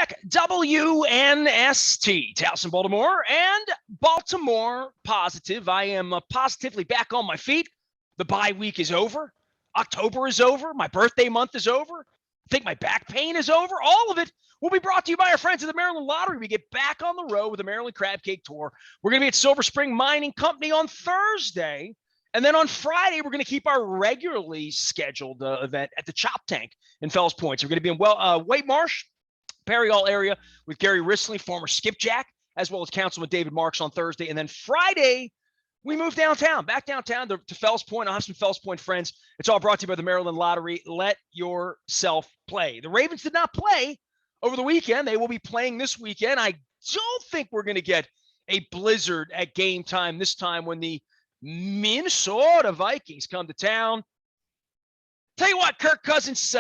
check. WNST, Towson, Baltimore, and Baltimore Positive. I am positively back on my feet. The bye week is over. October is over. My birthday month is over. I think my back pain is over. All of it will be brought to you by our friends at the Maryland Lottery. We get back on the road with the Maryland Crab Cake Tour. We're going to be at Silver Spring Mining Company on Thursday. And then on Friday, we're going to keep our regularly scheduled event at the Chop Tank in Fells Point. So we're going to be in White Marsh, Perry Hall area with Gary Risley, former skipjack, as well as Councilman David Marks on Thursday. And then Friday, we move downtown, back downtown to Fells Point. I'll have some Fells Point friends. It's all brought to you by the Maryland Lottery. Let yourself play. The Ravens did not play over the weekend. They will be playing this weekend. I don't think we're going to get a blizzard at game time this time when the Minnesota Vikings come to town. Tell you what, Kirk Cousins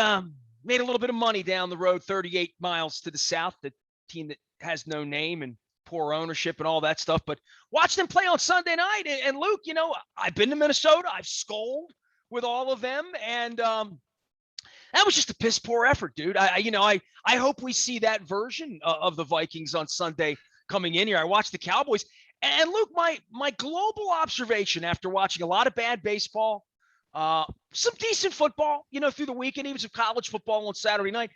made a little bit of money down the road, 38 miles to the south, the team that has no name and poor ownership and all that stuff. But watch them play on Sunday night. And Luke, you know, I've been to Minnesota. I've scolded with all of them. And that was just a piss poor effort, dude. I hope we see that version of the Vikings on Sunday coming in here. I watched the Cowboys. And Luke, my global observation after watching a lot of bad baseball, some decent football, through the weekend, even some college football on Saturday night.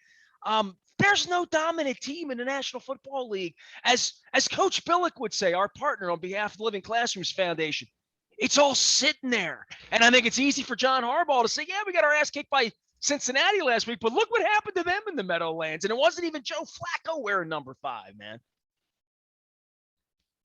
There's no dominant team in the National Football League. As Coach Billick would say, our partner on behalf of the Living Classrooms Foundation, it's all sitting there. And I think it's easy for John Harbaugh to say, yeah, we got our ass kicked by Cincinnati last week, but look what happened to them in the Meadowlands. And it wasn't even Joe Flacco wearing number 5, man.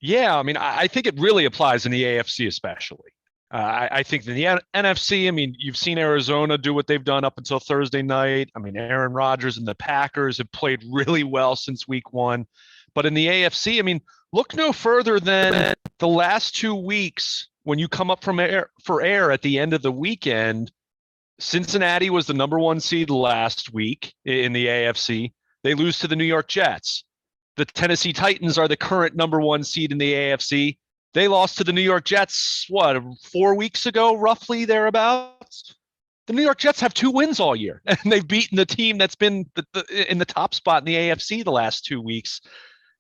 Yeah, I mean, I think it really applies in the AFC especially. I think in the NFC, I mean, you've seen Arizona do what they've done up until Thursday night. I mean, Aaron Rodgers and the Packers have played really well since week 1. But in the AFC, I mean, look no further than the last 2 weeks when you come up for air at the end of the weekend. Cincinnati was the number 1 seed last week in the AFC. They lose to the New York Jets. The Tennessee Titans are the current number 1 seed in the AFC. They lost to the New York Jets, 4 weeks ago, roughly thereabouts? The New York Jets have 2 wins all year, and they've beaten the team that's been in the top spot in the AFC the last 2 weeks.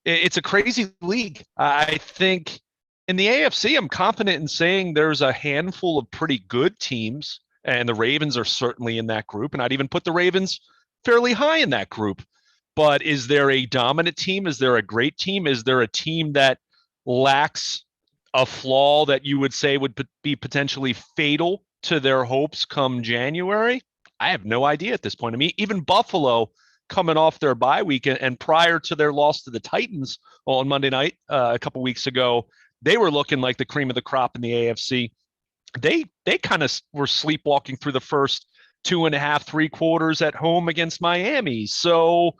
It's a crazy league. I think in the AFC, I'm confident in saying there's a handful of pretty good teams, and the Ravens are certainly in that group, and I'd even put the Ravens fairly high in that group. But is there a dominant team? Is there a great team? Is there a team that lacks a flaw that you would say would be potentially fatal to their hopes come January? I have no idea at this point. I mean, even Buffalo coming off their bye week and prior to their loss to the Titans on Monday night a couple weeks ago, they were looking like the cream of the crop in the AFC. They kind of were sleepwalking through the first 2.5, 3 quarters at home against Miami. So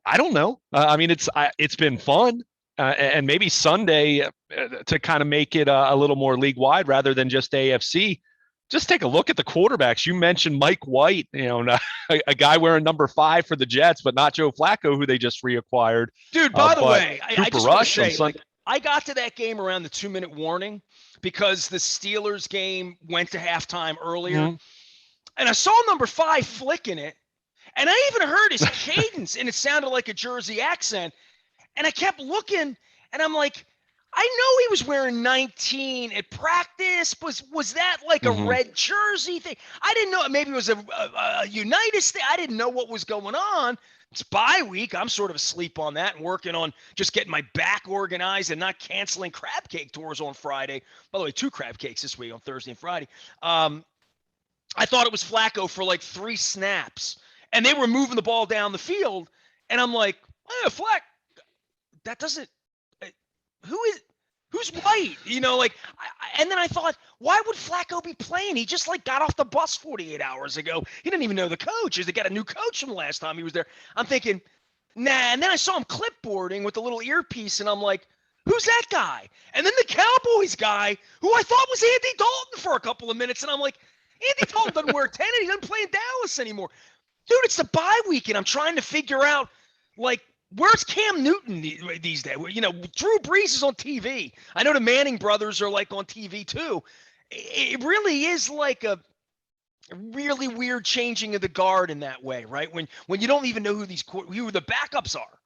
I don't know. I mean, it's been fun. And maybe Sunday to kind of make it a little more league-wide rather than just AFC. Just take a look at the quarterbacks. You mentioned Mike White, a guy wearing number 5 for the Jets, but not Joe Flacco, who they just reacquired. Dude, by the way, I just want to say, I got to that game around the 2-minute warning because the Steelers game went to halftime earlier. Mm-hmm. And I saw number 5 flicking it. And I even heard his cadence, and it sounded like a Jersey accent. And I kept looking, and I'm like, I know he was wearing 19 at practice. Was that like a red jersey thing? I didn't know. Maybe it was a Unitas thing. I didn't know what was going on. It's bye week. I'm sort of asleep on that and working on just getting my back organized and not canceling crab cake tours on Friday. By the way, 2 crab cakes this week on Thursday and Friday. I thought it was Flacco for like 3 snaps, and they were moving the ball down the field, and I'm like, Flack. That doesn't who's White, and then I thought, why would Flacco be playing? He just got off the bus 48 hours ago. He didn't even know the coach. They got a new coach from the last time he was there. I'm thinking, nah. And then I saw him clipboarding with the little earpiece, and I'm like, who's that guy? And then the Cowboys guy, who I thought was Andy Dalton for a couple of minutes, and I'm like, Andy Dalton doesn't wear 10 and he doesn't play in Dallas anymore. Dude, it's the bye week, and I'm trying to figure out, where's Cam Newton these days? Drew Brees is on TV. I know the Manning brothers are on TV too. It really is like a really weird changing of the guard in that way, right? When you don't even know who the backups are.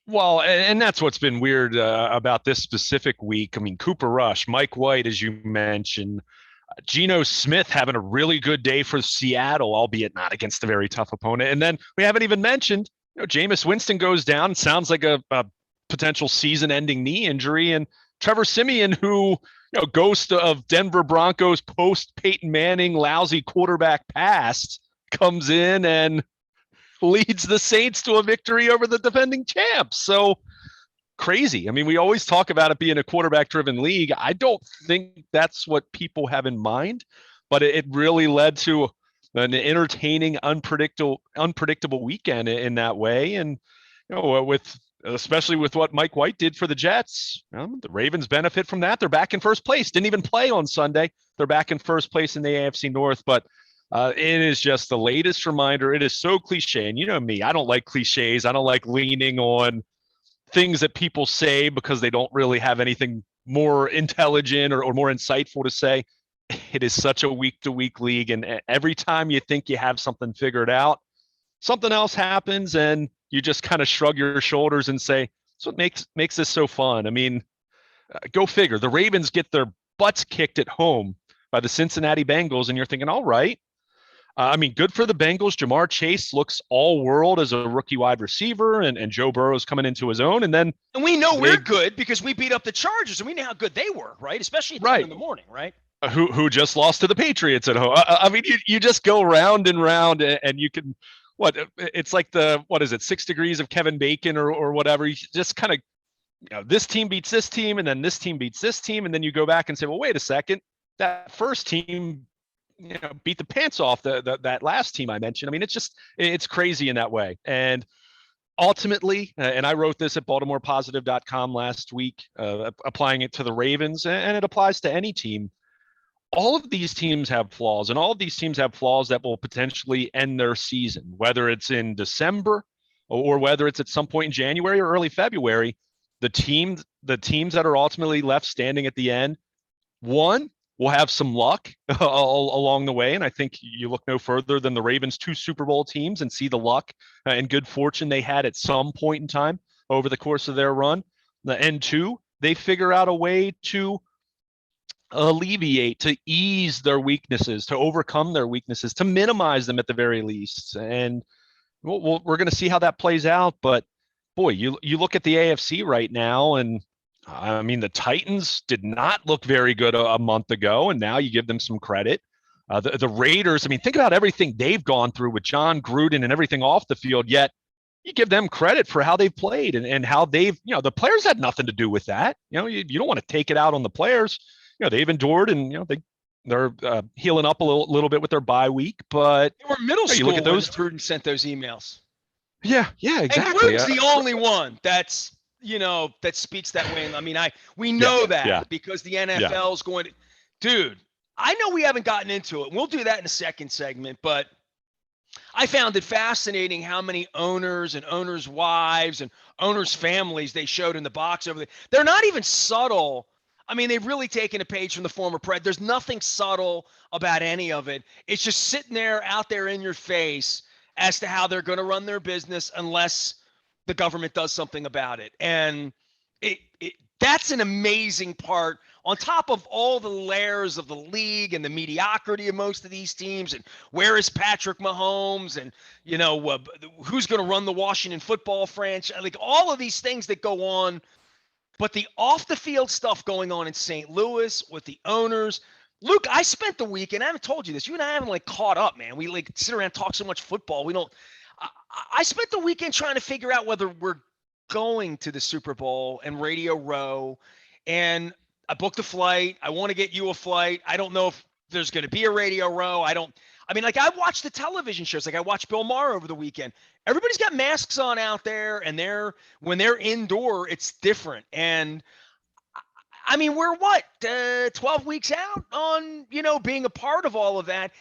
Well, and that's what's been weird about this specific week. I mean, Cooper Rush, Mike White, as you mentioned, Geno Smith having a really good day for Seattle, albeit not against a very tough opponent. And then we haven't even mentioned, Jameis Winston goes down. Sounds like a potential season-ending knee injury, and Trevor Siemian, who ghost of Denver Broncos post Peyton Manning lousy quarterback past, comes in and leads the Saints to a victory over the defending champs. So crazy. I mean, we always talk about it being a quarterback-driven league. I don't think that's what people have in mind, but it really led to an entertaining, unpredictable weekend in that way. And especially with what Mike White did for the Jets, the Ravens benefit from that. They're back in first place. Didn't even play on Sunday. They're back in first place in the AFC North, but it is just the latest reminder. It is so cliche, and you know me, I don't like cliches. I don't like leaning on things that people say because they don't really have anything more intelligent or more insightful to say. It is such a week-to-week league, and every time you think you have something figured out, something else happens, and you just kind of shrug your shoulders and say, "That's what makes this so fun." I mean, go figure. The Ravens get their butts kicked at home by the Cincinnati Bengals, and you're thinking, all right. I mean, good for the Bengals. Jamar Chase looks all world as a rookie wide receiver, and Joe Burrow's coming into his own. And we know we're good because we beat up the Chargers, and we know how good they were, right? Especially at 10 in the morning, right? Who just lost to the Patriots at home. I mean, you just go round and round, and you can, it's like 6 degrees of Kevin Bacon or whatever. You just kind of, this team beats this team, and then this team beats this team, and then you go back and say, well, wait a second, that first team beat the pants off that last team I mentioned. I mean, it's crazy in that way. And ultimately, and I wrote this at BaltimorePositive.com last week, applying it to the Ravens, and it applies to any team. All of these teams have flaws, and all of these teams have flaws that will potentially end their season, whether it's in December or whether it's at some point in January or early February. The teams that are ultimately left standing at the end, one, will have some luck along the way. And I think you look no further than the Ravens' 2 Super Bowl teams and see the luck and good fortune they had at some point in time over the course of their run. And 2, they figure out a way to alleviate, to ease their weaknesses, to overcome their weaknesses, to minimize them at the very least. And we're going to see how that plays out. But boy, you look at the AFC right now, and I mean, the Titans did not look very good a month ago, and now you give them some credit. The Raiders, I mean, think about everything they've gone through with John Gruden and everything off the field, yet you give them credit for how they've played and how they've, the players had nothing to do with that. You don't want to take it out on the players. They've endured, and, they're healing up a little bit with their bye week, but they were middle school you look at those. when Gruden sent those emails. Yeah, exactly. And Gruden's the only one that's, that speaks that way. I mean, we know that because the NFL is going to, dude, I know we haven't gotten into it. We'll do that in a second segment, but I found it fascinating how many owners and owners' wives and owners' families they showed in the box over there. They're not even subtle. I mean, they've really taken a page from the former pred. There's nothing subtle about any of it. It's just sitting there out there in your face as to how they're going to run their business unless the government does something about it. And that's an amazing part on top of all the layers of the league and the mediocrity of most of these teams. And where is Patrick Mahomes? And, who's going to run the Washington football franchise? Like all of these things that go on. But the off the field stuff going on in St. Louis with the owners. Luke, I spent the weekend, I haven't told you this. You and I haven't caught up, man. We sit around and talk so much football. We don't. I spent the weekend trying to figure out whether we're going to the Super Bowl and Radio Row, and I booked a flight. I want to get you a flight. I don't know if there's going to be a Radio Row. I watched the television shows. I watched Bill Maher over the weekend. Everybody's got masks on out there, and when they're indoor, it's different. And I mean, we're 12 weeks out on, being a part of all of that.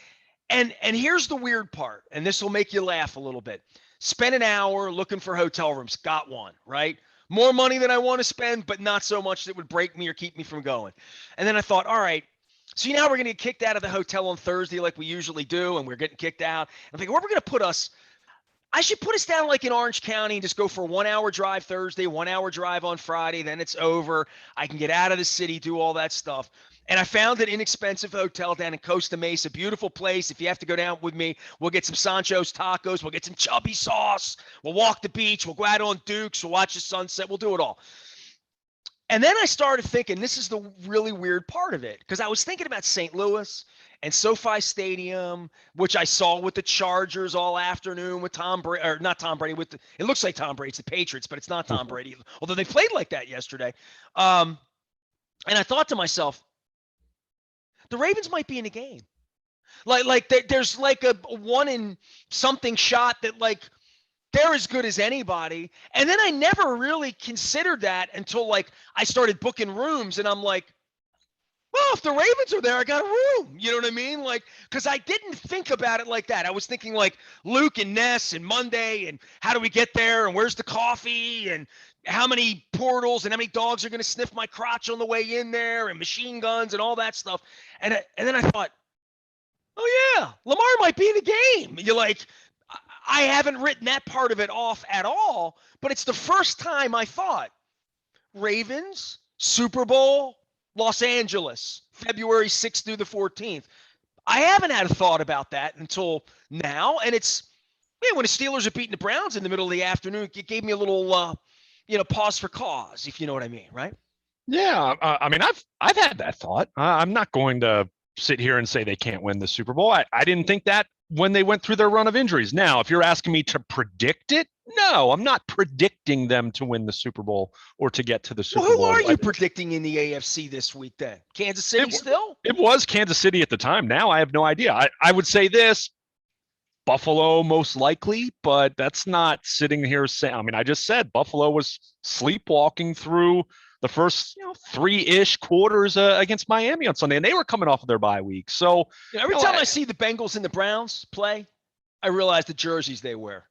And here's the weird part, and this will make you laugh a little bit. Spent an hour looking for hotel rooms, got one, right? More money than I want to spend, but not so much that would break me or keep me from going. And then I thought, all right, so now we're going to get kicked out of the hotel on Thursday like we usually do, and we're getting kicked out. I'm thinking, where are we going to put us? I should put us down like in Orange County and just go for a 1 hour drive Thursday, 1 hour drive on Friday. Then it's over. I can get out of the city, do all that stuff. And I found an inexpensive hotel down in Costa Mesa, beautiful place. If you have to go down with me, we'll get some Sancho's tacos. We'll get some chubby sauce. We'll walk the beach. We'll go out on Dukes. We'll watch the sunset. We'll do it all. And then I started thinking, this is the really weird part of it, because I was thinking about St. Louis and SoFi Stadium, which I saw with the Chargers all afternoon with Tom Brady, or not Tom Brady, it looks like Tom Brady, it's the Patriots, but it's not Tom Brady, although they played like that yesterday. And I thought to myself, the Ravens might be in a game. There's like a one in something shot that like they're as good as anybody. And then I never really considered that until like I started booking rooms, and I'm like, well, if the Ravens are there, I got a room. You know what I mean? Like, because I didn't think about it like that. I was thinking like Luke and Ness and Monday and how do we get there and where's the coffee and how many portals and how many dogs are going to sniff my crotch on the way in there and machine guns and all that stuff. And then I thought, oh, yeah, Lamar might be in the game. You're like, I haven't written that part of it off at all, but it's the first time I thought Ravens, Super Bowl, Los Angeles, February 6th through the 14th. I haven't had a thought about that until now. And it's, when the Steelers are beating the Browns in the middle of the afternoon, it gave me a little, pause for cause, if you know what I mean, right? Yeah. I mean, I've had that thought. I'm not going to sit here and say they can't win the Super Bowl. I didn't think that when they went through their run of injuries. Now, if you're asking me to predict it, no, I'm not predicting them to win the Super Bowl or to get to the Super Bowl. Who are you predicting in the AFC this week then? Kansas City still? It was Kansas City at the time. Now I have no idea. I would say this, Buffalo most likely, but that's not sitting here saying, I mean, I just said Buffalo was sleepwalking through the first 3-ish quarters against Miami on Sunday, and they were coming off of their bye week. So every time I see the Bengals and the Browns play, I realize the jerseys they wear.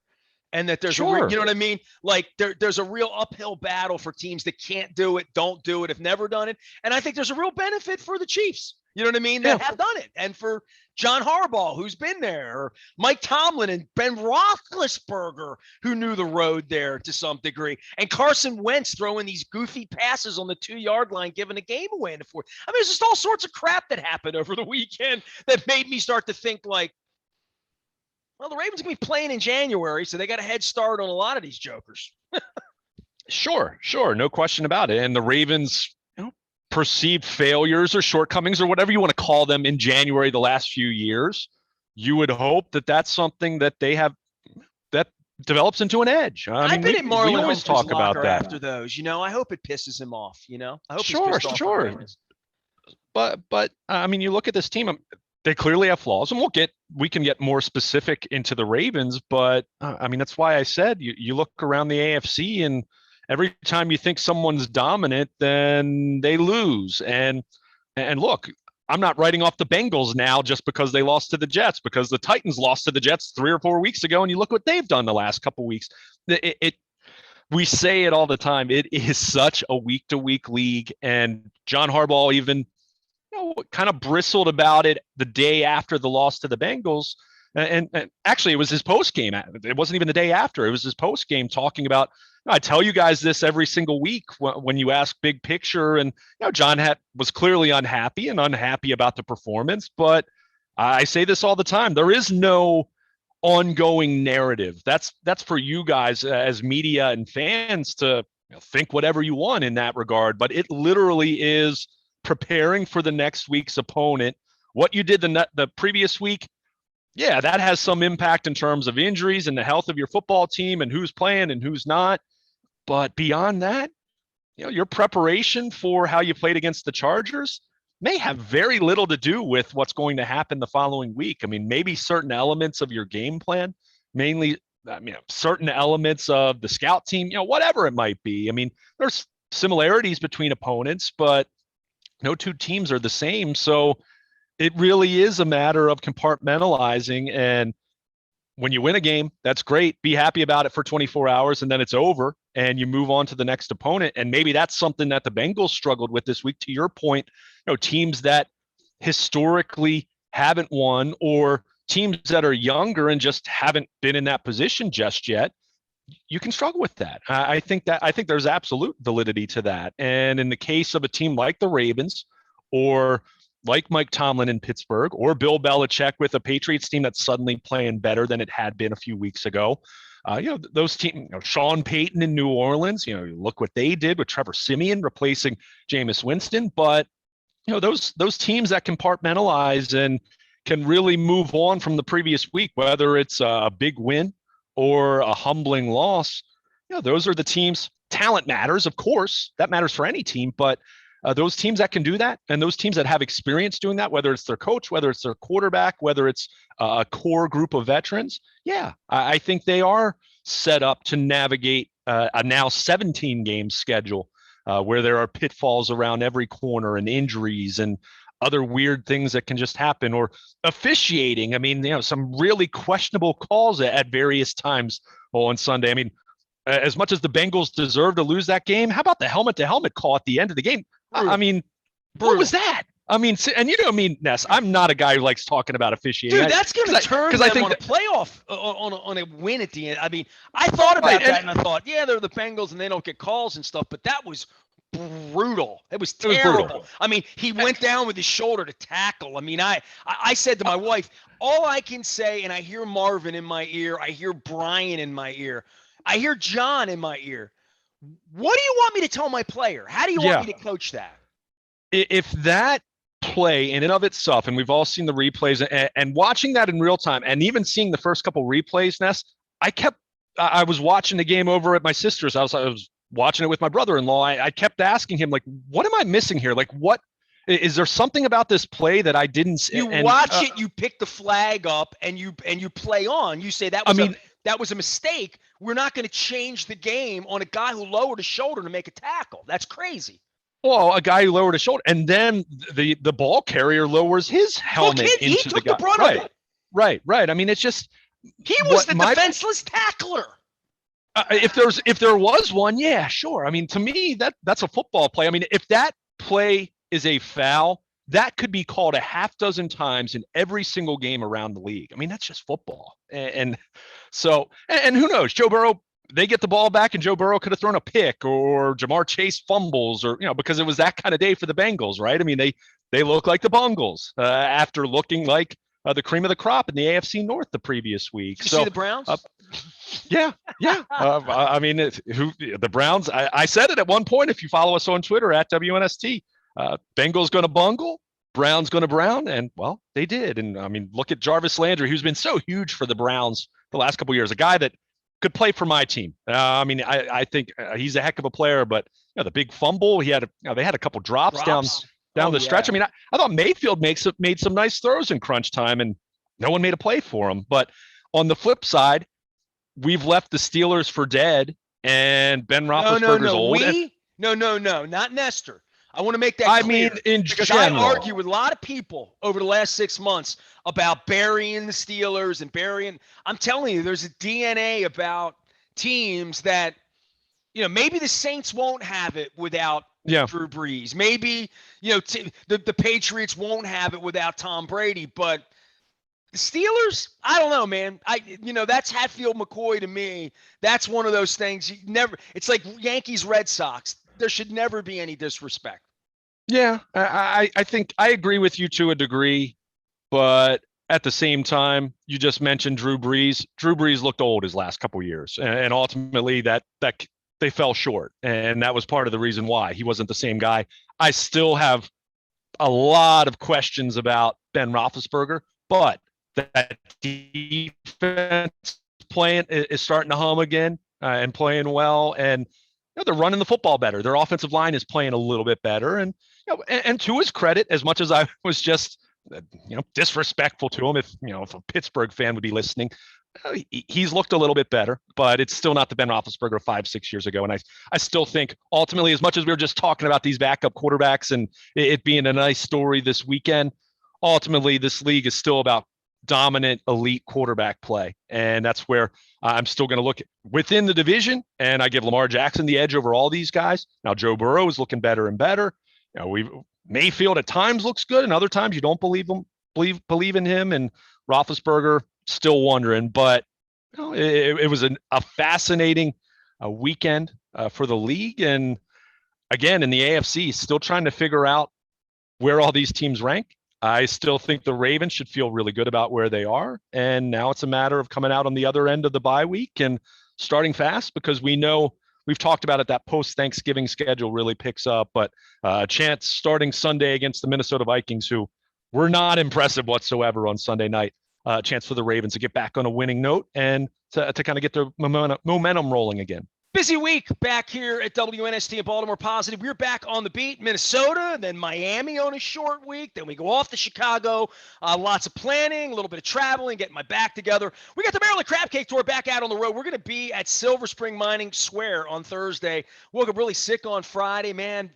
And that there's you know what I mean? Like there's a real uphill battle for teams that can't do it, don't do it, have never done it. And I think there's a real benefit for the Chiefs, you know what I mean, that have done it. And for John Harbaugh, who's been there, or Mike Tomlin and Ben Roethlisberger, who knew the road there to some degree. And Carson Wentz throwing these goofy passes on the 2-yard line, giving a game away in the fourth. I mean, there's just all sorts of crap that happened over the weekend that made me start to think like, well, the Ravens are going to be playing in January, so they got a head start on a lot of these jokers. Sure. No question about it. And the Ravens, perceived failures or shortcomings or whatever you want to call them in January the last few years, you would hope that that's something that they have that develops into an edge. I've been at Marlon we always talk about that after those. I hope it pisses him off. I hope sure. But I mean, you look at this team. They clearly have flaws, and we can get more specific into the Ravens. But I mean, that's why I said you look around the AFC, and every time you think someone's dominant, then they lose. And look, I'm not writing off the Bengals now just because they lost to the Jets, because the Titans lost to the Jets 3 or 4 weeks ago, and you look what they've done the last couple of weeks. We say it all the time. It is such a week-to-week league, and John Harbaugh even kind of bristled about it the day after the loss to the Bengals. And actually, it was his post game. It wasn't even the day after. It was his post game talking about, I tell you guys this every single week when you ask big picture. And John was clearly unhappy about the performance. But I say this all the time. There is no ongoing narrative. That's for you guys as media and fans to think whatever you want in that regard. But it literally is preparing for the next week's opponent. What you did the previous week, yeah, that has some impact in terms of injuries and the health of your football team and who's playing and who's not. But beyond that, your preparation for how you played against the Chargers may have very little to do with what's going to happen the following week. I mean, maybe certain elements of your game plan, mainly certain elements of the scout team, whatever it might be. I mean, there's similarities between opponents, but no two teams are the same. So it really is a matter of compartmentalizing. And when you win a game, that's great. Be happy about it for 24 hours, and then it's over and you move on to the next opponent. And maybe that's something that the Bengals struggled with this week. To your point, teams that historically haven't won or teams that are younger and just haven't been in that position just yet, you can struggle with that. I think there's absolute validity to that. And in the case of a team like the Ravens or like Mike Tomlin in Pittsburgh or Bill Belichick with a Patriots team that's suddenly playing better than it had been a few weeks ago, those teams, Sean Payton in New Orleans, look what they did with Trevor Siemian replacing Jameis Winston. But, those teams that compartmentalize and can really move on from the previous week, whether it's a big win or a humbling loss, those are the teams. Talent matters, of course. That matters for any team. But those teams that can do that and those teams that have experience doing that, whether it's their coach, whether it's their quarterback, whether it's a core group of veterans, I think they are set up to navigate a now 17-game schedule where there are pitfalls around every corner and injuries and other weird things that can just happen, or officiating. I mean, some really questionable calls at various times on Sunday. I mean, as much as the Bengals deserve to lose that game, how about the helmet-to-helmet call at the end of the game? Brutal. I mean, what was that? I mean, and Ness, I'm not a guy who likes talking about officiating. Dude, that's going to turn them on a playoff, on a win at the end. I mean, I thought about that, and I thought, they're the Bengals and they don't get calls and stuff, but that was brutal. It was terrible. I mean, he went down with his shoulder to tackle. I mean, I said to my wife, all I can say, and I hear Marvin in my ear, I hear Brian in my ear, I hear John in my ear. What do you want me to tell my player? How do you want me to coach that? If that play in and of itself, and we've all seen the replays and watching that in real time, and even seeing the first couple replays, Ness, I was watching the game over at my sister's house. I was watching it with my brother-in-law. I kept asking him, like, what am I missing here? Like, what is there something about this play that I didn't see? You watch it, you pick the flag up, and you play on. You say that was a mistake. We're not going to change the game on a guy who lowered his shoulder to make a tackle. That's crazy. Well, a guy who lowered his shoulder, and then the ball carrier lowers his helmet into the guy. The brunt of it. Right. I mean, it's just he was the defenseless tackler. If there was one, yeah, sure. I mean, to me, that's a football play. I mean, if that play is a foul, that could be called a half dozen times in every single game around the league. I mean, that's just football. And so who knows? Joe Burrow, they get the ball back and Joe Burrow could have thrown a pick, or Jamar Chase fumbles, or, because it was that kind of day for the Bengals, right? I mean, they look like the Bungles after looking like the cream of the crop in the AFC North the previous week. Did you see the Browns? Yeah. I mean, the Browns, I said it at one point, if you follow us on Twitter at WNST, Bengals going to bungle, Browns going to brown, and, well, they did. And, I mean, look at Jarvis Landry, who's been so huge for the Browns the last couple of years, a guy that could play for my team. I mean, I think he's a heck of a player, but the big fumble, they had a couple drops down the stretch. I mean, I thought Mayfield made some nice throws in crunch time, and no one made a play for him. But on the flip side, we've left the Steelers for dead, and Ben Roethlisberger's old. No, not Nestor. I want to make that clear. I mean, because I argue with a lot of people over the last 6 months about burying the Steelers and burying. I'm telling you, there's a DNA about teams that, maybe the Saints won't have it without Drew Brees. Maybe, the Patriots won't have it without Tom Brady. But the Steelers, I don't know, man. That's Hatfield McCoy to me. That's one of those things. It's like Yankees, Red Sox. There should never be any disrespect. Yeah, I think I agree with you to a degree, but at the same time, you just mentioned Drew Brees. Drew Brees looked old his last couple of years, and ultimately that they fell short, and that was part of the reason why he wasn't the same guy. I still have a lot of questions about Ben Roethlisberger, but that defense playing is starting to hum again and playing well, and they're running the football better. Their offensive line is playing a little bit better, and and to his credit, as much as I was just disrespectful to him, if a Pittsburgh fan would be listening, he's looked a little bit better, but it's still not the Ben Roethlisberger 5-6 years ago. And I still think ultimately, as much as we were just talking about these backup quarterbacks and it being a nice story this weekend, ultimately this league is still about dominant elite quarterback play. And that's where I'm still going to look within the division, and I give Lamar Jackson the edge over all these guys. Now, Joe Burrow is looking better and better. Mayfield at times looks good, and other times you don't believe in him. And Roethlisberger, still wondering, but it was a fascinating weekend for the league. And again, in the AFC, still trying to figure out where all these teams rank. I still think the Ravens should feel really good about where they are. And now it's a matter of coming out on the other end of the bye week and starting fast, because we know we've talked about it, that post-Thanksgiving schedule really picks up. But a chance starting Sunday against the Minnesota Vikings, who were not impressive whatsoever on Sunday night. Chance for the Ravens to get back on a winning note and to kind of get their momentum rolling again. Busy week back here at WNST and Baltimore Positive. We're back on the beat. Minnesota, then Miami on a short week. Then we go off to Chicago. Lots of planning, a little bit of traveling, getting my back together. We got the Maryland Crab Cake Tour back out on the road. We're going to be at Silver Spring Mining Square on Thursday. Woke up really sick on Friday, man.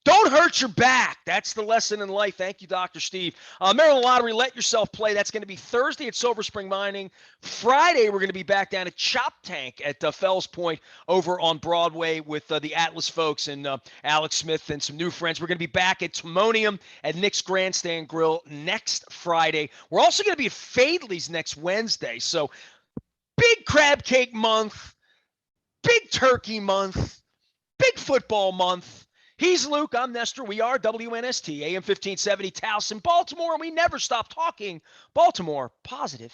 Don't hurt your back. That's the lesson in life. Thank you, Dr. Steve. Maryland Lottery, let yourself play. That's going to be Thursday at Silver Spring Mining. Friday, we're going to be back down at Chop Tank at Fells Point over on Broadway with the Atlas folks and Alex Smith and some new friends. We're going to be back at Timonium at Nick's Grandstand Grill next Friday. We're also going to be at Fadley's next Wednesday. So big crab cake month, big turkey month, big football month. He's Luke. I'm Nestor. We are WNST, AM 1570, Towson, Baltimore, and we never stop talking Baltimore positive.